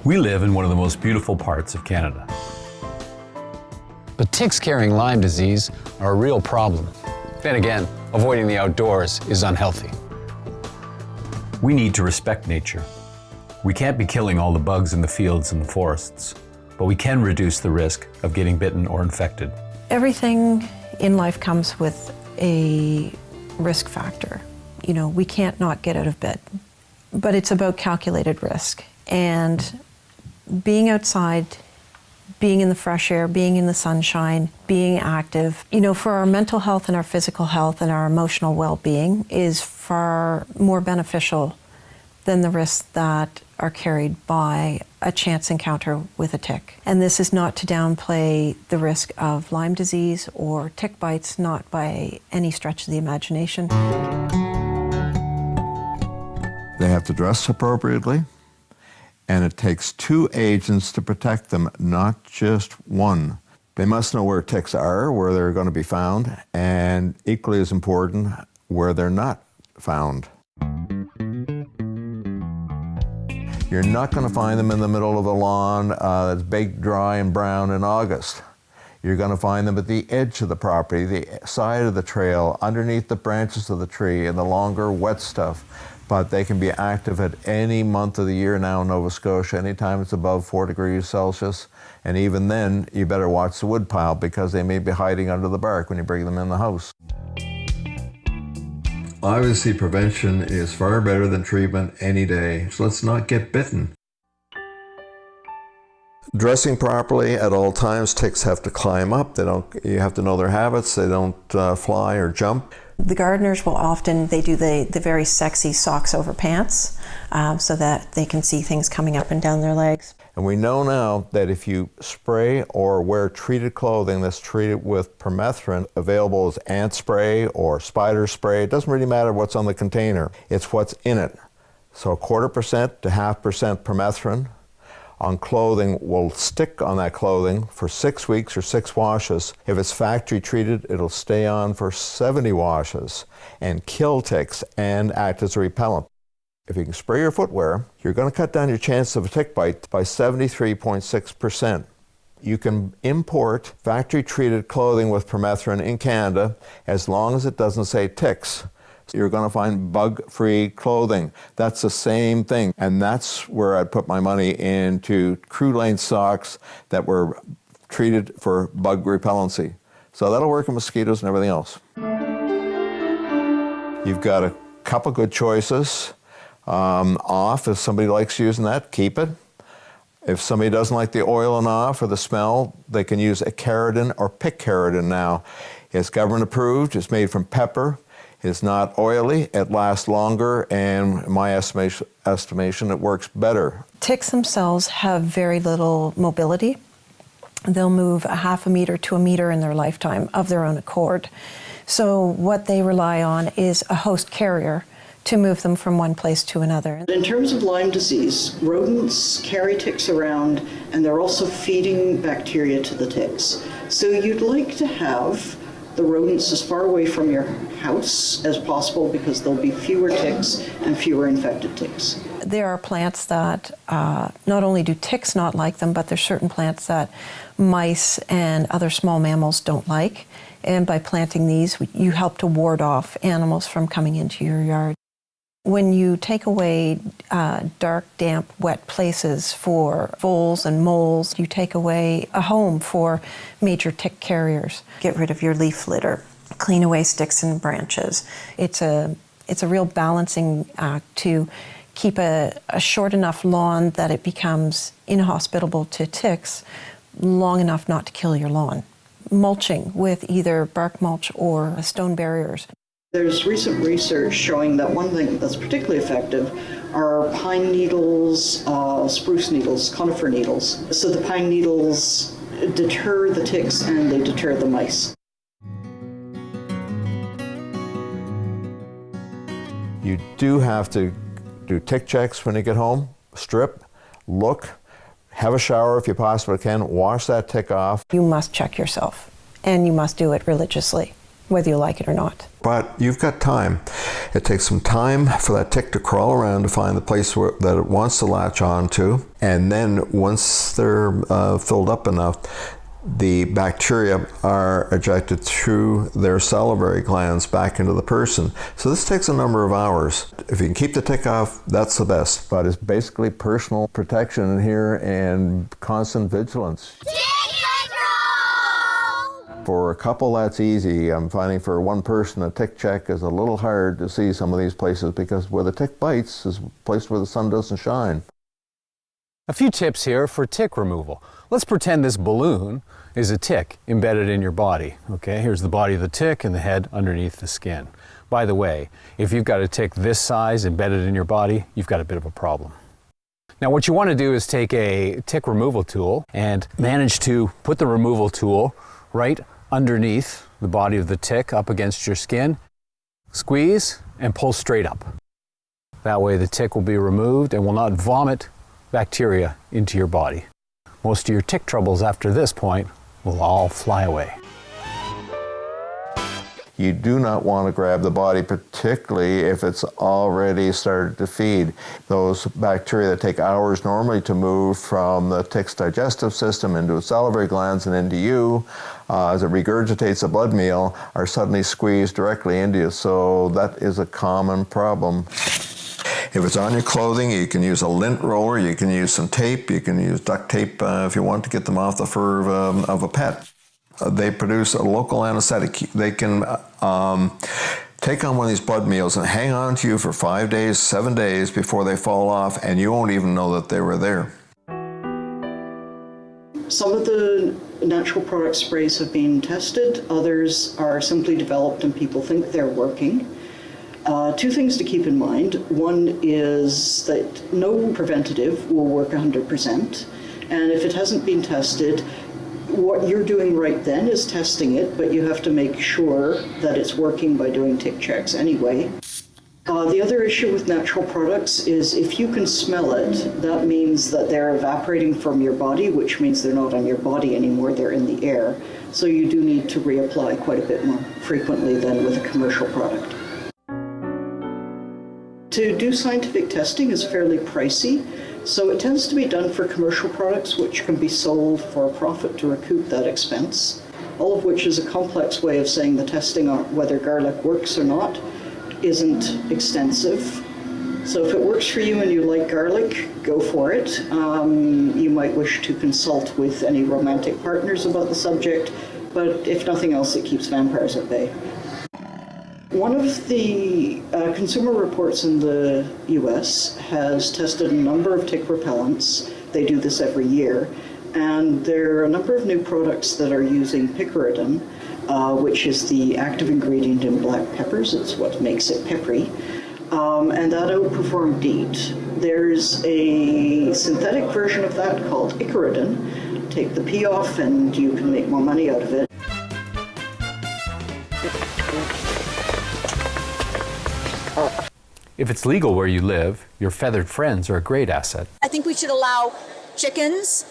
We live in one of the most beautiful parts of Canada. But ticks carrying Lyme disease are a real problem. Then again, avoiding the outdoors is unhealthy. We need to respect nature. We can't be killing all the bugs in the fields and the forests, but we can reduce the risk of getting bitten or infected. Everything in life comes with a risk factor. You know, we can't not get out of bed, but it's about calculated risk. And being outside, being in the fresh air, being in the sunshine, being active, you know, for our mental health and our physical health and our emotional well-being is far more beneficial than the risks that are carried by a chance encounter with a tick. And this is not to downplay the risk of Lyme disease or tick bites, not by any stretch of the imagination. They have to dress appropriately, and it takes 2 agents to protect them, not just one. They must know where ticks are, where they're going to be found, and equally as important, where they're not found. You're not going to find them in the middle of the lawn that's baked dry and brown in August. You're going to find them at the edge of the property, the side of the trail, underneath the branches of the tree, and the longer wet stuff. But they can be active at any month of the year now in Nova Scotia, anytime it's above 4 degrees Celsius. And even then, you better watch the woodpile because they may be hiding under the bark when you bring them in the house. Obviously, prevention is far better than treatment any day, so let's not get bitten. Dressing properly at all times, ticks have to climb up. You have to know their habits. They don't fly or jump. The gardeners will often, they do the very sexy socks over pants so that they can see things coming up and down their legs. And we know now that if you spray or wear treated clothing that's treated with permethrin, available as ant spray or spider spray, it doesn't really matter what's on the container, it's what's in it. So 1/4% to 0.5% permethrin on clothing will stick on that clothing for 6 weeks or 6 washes. If it's factory treated, it'll stay on for 70 washes and kill ticks and act as a repellent. If you can spray your footwear, you're going to cut down your chance of a tick bite by 73.6%. You can import factory treated clothing with permethrin in Canada as long as it doesn't say ticks. You're going to find bug-free clothing. That's the same thing. And that's where I'd put my money into crew-length socks that were treated for bug repellency. So that'll work on mosquitoes and everything else. You've got a couple good choices. Off, if somebody likes using that, keep it. If somebody doesn't like the oil and off or the smell, they can use a keratin or pickeratin now. It's government approved, it's made from pepper. It's not oily, it lasts longer, and in my estimation, it works better. Ticks themselves have very little mobility. They'll move 1/2 meter to 1 meter in their lifetime of their own accord. So what they rely on is a host carrier to move them from one place to another. In terms of Lyme disease, rodents carry ticks around, and they're also feeding bacteria to the ticks. So you'd like to have the rodents as far away from your house as possible because there'll be fewer ticks and fewer infected ticks. There are plants that not only do ticks not like them, but there's certain plants that mice and other small mammals don't like. And by planting these, you help to ward off animals from coming into your yard. When you take away dark, damp, wet places for voles and moles, you take away a home for major tick carriers. Get rid of your leaf litter, clean away sticks and branches. It's a real balancing act to keep a short enough lawn that it becomes inhospitable to ticks, long enough not to kill your lawn. Mulching with either bark mulch or stone barriers. There's recent research showing that one thing that's particularly effective are pine needles, spruce needles, conifer needles. So the pine needles deter the ticks and they deter the mice. You do have to do tick checks when you get home, strip, look, have a shower if you possibly can, wash that tick off. You must check yourself, and you must do it religiously. whether you like it or not. But you've got time. It takes some time for that tick to crawl around to find the place that it wants to latch onto. And then once they're filled up enough, the bacteria are ejected through their salivary glands back into the person. So this takes a number of hours. If you can keep the tick off, that's the best. But it's basically personal protection in here and constant vigilance. For a couple, that's easy. I'm finding for one person, a tick check is a little hard to see some of these places because where the tick bites is a place where the sun doesn't shine. A few tips here for tick removal. Let's pretend this balloon is a tick embedded in your body. Okay, here's the body of the tick and the head underneath the skin. By the way, if you've got a tick this size embedded in your body, you've got a bit of a problem. Now what you want to do is take a tick removal tool and manage to put the removal tool right underneath the body of the tick up against your skin. Squeeze and pull straight up. That way the tick will be removed and will not vomit bacteria into your body. Most of your tick troubles after this point will all fly away. You do not want to grab the body, particularly if it's already started to feed. Those bacteria that take hours normally to move from the tick's digestive system into its salivary glands and into you, as it regurgitates the blood meal, are suddenly squeezed directly into you. So that is a common problem. If it's on your clothing, you can use a lint roller, you can use some tape, you can use duct tape if you want to get them off the fur of a pet. They produce a local anesthetic. They can take on one of these blood meals and hang on to you for 5 days, 7 days before they fall off, and you won't even know that they were there. Some of the natural product sprays have been tested. Others are simply developed and people think they're working. Two things to keep in mind. One is that no preventative will work 100%. And if it hasn't been tested, what you're doing right then is testing it, but you have to make sure that it's working by doing tick checks anyway. The other issue with natural products is if you can smell it, that means that they're evaporating from your body, which means they're not on your body anymore, they're in the air. So you do need to reapply quite a bit more frequently than with a commercial product. To do scientific testing is fairly pricey, so it tends to be done for commercial products which can be sold for a profit to recoup that expense, all of which is a complex way of saying the testing on whether garlic works or not isn't extensive. So if it works for you and you like garlic, go for it. You might wish to consult with any romantic partners about the subject, but if nothing else, it keeps vampires at bay. One of the consumer reports in the US has tested a number of tick repellents. They do this every year. And there are a number of new products that are using picaridin, which is the active ingredient in black peppers. It's what makes it peppery. And that outperformed DEET. There's a synthetic version of that called icaridin. Take the P off and you can make more money out of it. If it's legal where you live, your feathered friends are a great asset. I think we should allow chickens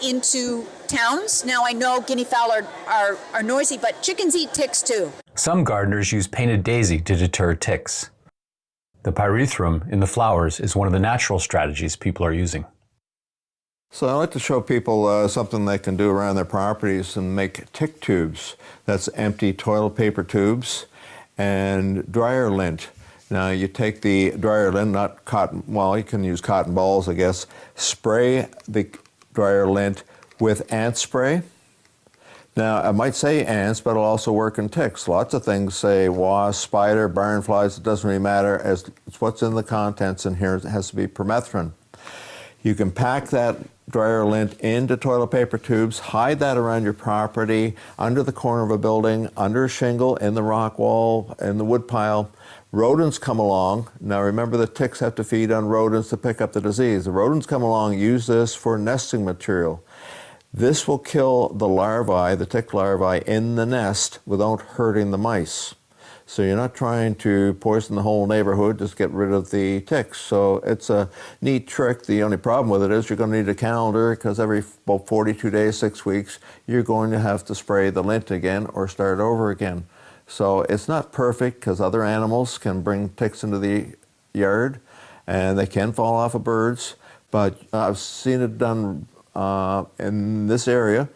into towns. Now I know guinea fowl are noisy, but chickens eat ticks too. Some gardeners use painted daisy to deter ticks. The pyrethrum in the flowers is one of the natural strategies people are using. So I like to show people something they can do around their properties and make tick tubes. That's empty toilet paper tubes and dryer lint. Now you take the dryer lint, not cotton, well you can use cotton balls I guess, spray the dryer lint with ant spray. Now I might say ants, but it'll also work in ticks. Lots of things say wasp, spider, barn flies, it doesn't really matter, as it's what's in the contents, and here it has to be permethrin. You can pack that dryer lint into toilet paper tubes, hide that around your property, under the corner of a building, under a shingle, in the rock wall, in the wood pile. Rodents come along. Now remember the ticks have to feed on rodents to pick up the disease. The rodents come along, use this for nesting material. This will kill the larvae, the tick larvae, in the nest without hurting the mice. So you're not trying to poison the whole neighborhood, just get rid of the ticks. So it's a neat trick. The only problem with it is you're going to need a calendar, because every about 42 days, 6 weeks, you're going to have to spray the lint again or start over again. So it's not perfect, because other animals can bring ticks into the yard and they can fall off of birds, but I've seen it done in this area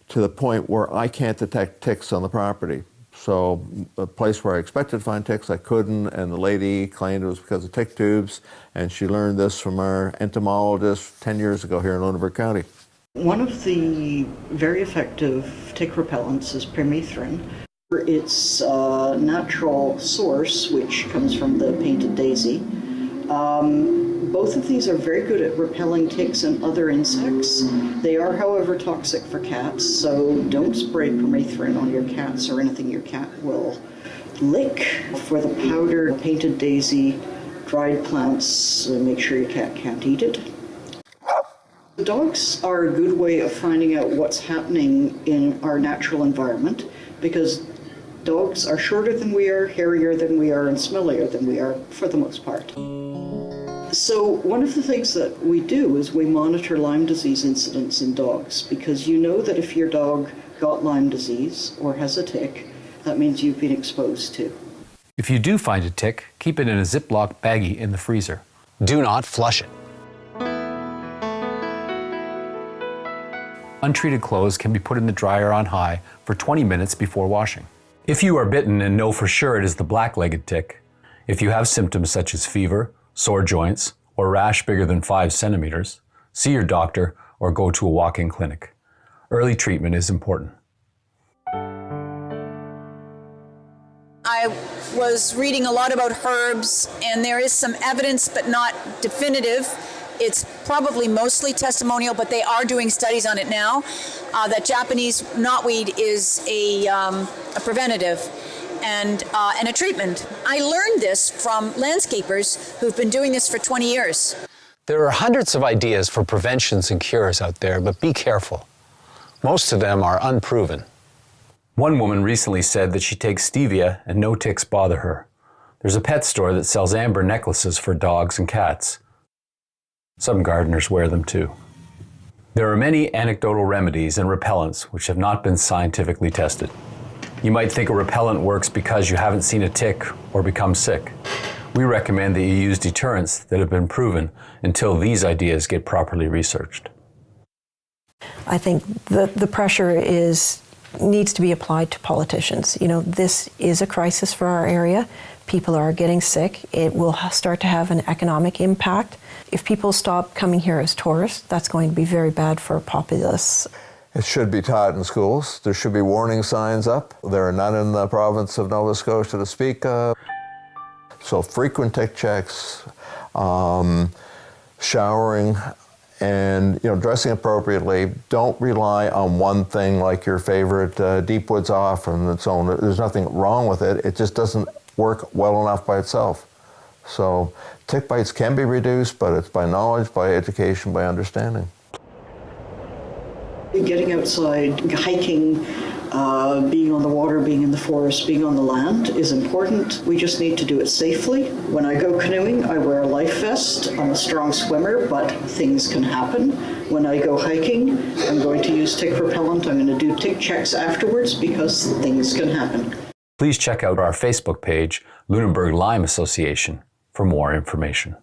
to the point where I can't detect ticks on the property. So the place where I expected to find ticks, I couldn't, and the lady claimed it was because of tick tubes, and she learned this from our entomologist 10 years ago here in Lunenburg County. One of the very effective tick repellents is permethrin. Its natural source, which comes from the painted daisy. Both of these are very good at repelling ticks and other insects. They are, however, toxic for cats, so don't spray permethrin on your cats or anything your cat will lick. For the powder, painted daisy, dried plants, make sure your cat can't eat it. Dogs are a good way of finding out what's happening in our natural environment, because dogs are shorter than we are, hairier than we are, and smellier than we are for the most part. So one of the things that we do is we monitor Lyme disease incidence in dogs, because you know that if your dog got Lyme disease or has a tick, that means you've been exposed to. If you do find a tick, keep it in a Ziploc baggie in the freezer. Do not flush it. Untreated clothes can be put in the dryer on high for 20 minutes before washing. If you are bitten and know for sure it is the black-legged tick, if you have symptoms such as fever, sore joints, or rash bigger than 5 centimeters, see your doctor or go to a walk-in clinic. Early treatment is important. I was reading a lot about herbs, and there is some evidence, but not definitive. It's probably mostly testimonial, but they are doing studies on it now, that Japanese knotweed is a preventative and a treatment. I learned this from landscapers who've been doing this for 20 years. There are hundreds of ideas for preventions and cures out there, but be careful. Most of them are unproven. One woman recently said that she takes stevia and no ticks bother her. There's a pet store that sells amber necklaces for dogs and cats. Some gardeners wear them too. There are many anecdotal remedies and repellents which have not been scientifically tested. You might think a repellent works because you haven't seen a tick or become sick. We recommend that you use deterrents that have been proven until these ideas get properly researched. I think the pressure needs to be applied to politicians. You know, this is a crisis for our area. People are getting sick. It will start to have an economic impact. If people stop coming here as tourists, that's going to be very bad for a populace. It should be taught in schools. There should be warning signs up. There are none in the province of Nova Scotia to speak of. So frequent tick checks, showering, and dressing appropriately. Don't rely on one thing like your favorite Deep Woods Off and its own. There's nothing wrong with it. It just doesn't work well enough by itself. So tick bites can be reduced, but it's by knowledge, by education, by understanding. Getting outside, hiking, being on the water, being in the forest, being on the land is important. We just need to do it safely. When I go canoeing, I wear a life vest. I'm a strong swimmer, but things can happen. When I go hiking, I'm going to use tick repellent. I'm going to do tick checks afterwards because things can happen. Please check out our Facebook page, Lunenburg Lyme Association, for more information.